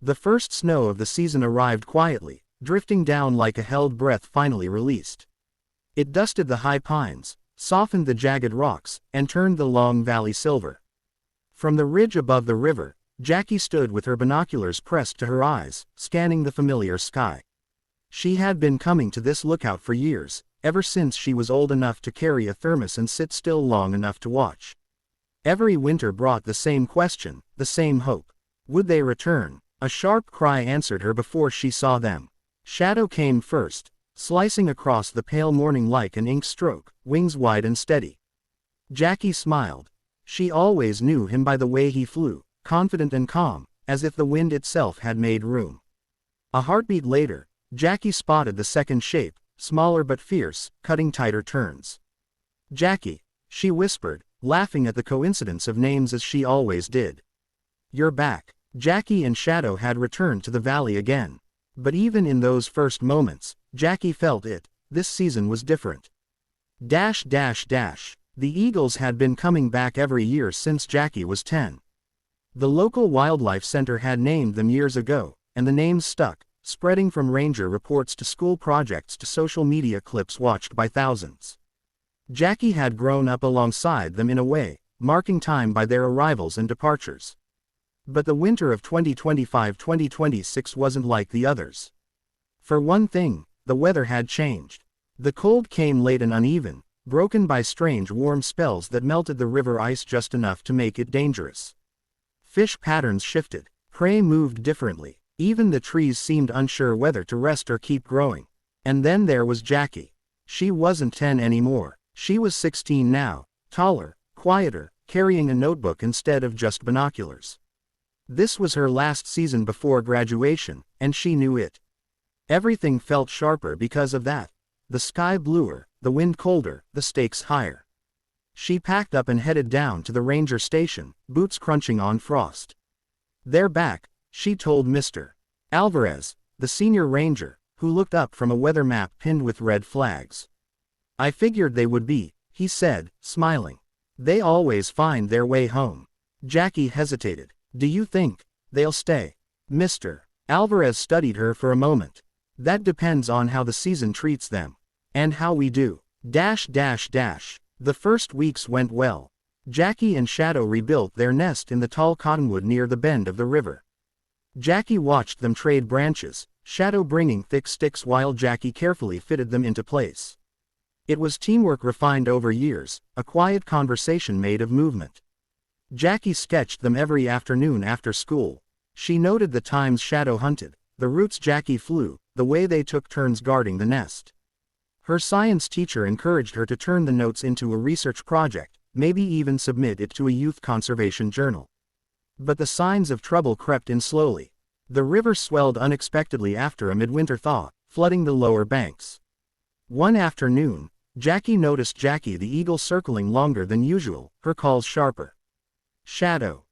The first snow of the season arrived quietly, drifting down like a held breath finally released. It dusted the high pines, softened the jagged rocks, and turned the long valley silver. From the ridge above the river, Jackie stood with her binoculars pressed to her eyes, scanning the familiar sky. She had been coming to this lookout for years, ever since she was old enough to carry a thermos and sit still long enough to watch. Every winter brought the same question, the same hope. Would they return? A sharp cry answered her before she saw them. Shadow came first, slicing across the pale morning like an ink stroke, wings wide and steady. Jackie smiled. She always knew him by the way he flew, confident and calm, as if the wind itself had made room. A heartbeat later, Jackie spotted the second shape, smaller but fierce, cutting tighter turns. "Jackie," she whispered, laughing at the coincidence of names as she always did. "You're back." Jackie and Shadow had returned to the valley again. But even in those first moments, Jackie felt it. This season was different. The eagles had been coming back every year since Jackie was 10. The local wildlife center had named them years ago, and the names stuck, spreading from ranger reports to school projects to social media clips watched by thousands. Jackie had grown up alongside them in a way, marking time by their arrivals and departures. But the winter of 2025-2026 wasn't like the others. For one thing, the weather had changed. The cold came late and uneven, broken by strange warm spells that melted the river ice just enough to make it dangerous. Fish patterns shifted, prey moved differently, even the trees seemed unsure whether to rest or keep growing. And then there was Jackie. She wasn't 10 anymore, she was 16 now, taller, quieter, carrying a notebook instead of just binoculars. This was her last season before graduation, and she knew it. Everything felt sharper because of that. The sky bluer, the wind colder, the stakes higher. She packed up and headed down to the ranger station, boots crunching on frost. "They're back," she told Mr. Alvarez, the senior ranger, who looked up from a weather map pinned with red flags. "I figured they would be," he said, smiling. "They always find their way home." Jackie hesitated. "Do you think they'll stay?" Mr. Alvarez studied her for a moment. "That depends on how the season treats them. And how we do. The first weeks went well. Jackie and Shadow rebuilt their nest in the tall cottonwood near the bend of the river. Jackie watched them trade branches, Shadow bringing thick sticks while Jackie carefully fitted them into place. It was teamwork refined over years, a quiet conversation made of movement. Jackie sketched them every afternoon after school. She noted the times Shadow hunted, the routes Jackie flew, the way they took turns guarding the nest. Her science teacher encouraged her to turn the notes into a research project, maybe even submit it to a youth conservation journal. But the signs of trouble crept in slowly. The river swelled unexpectedly after a midwinter thaw, flooding the lower banks. One afternoon, Jackie noticed Jackie the eagle circling longer than usual, her calls sharper. "Shadow,"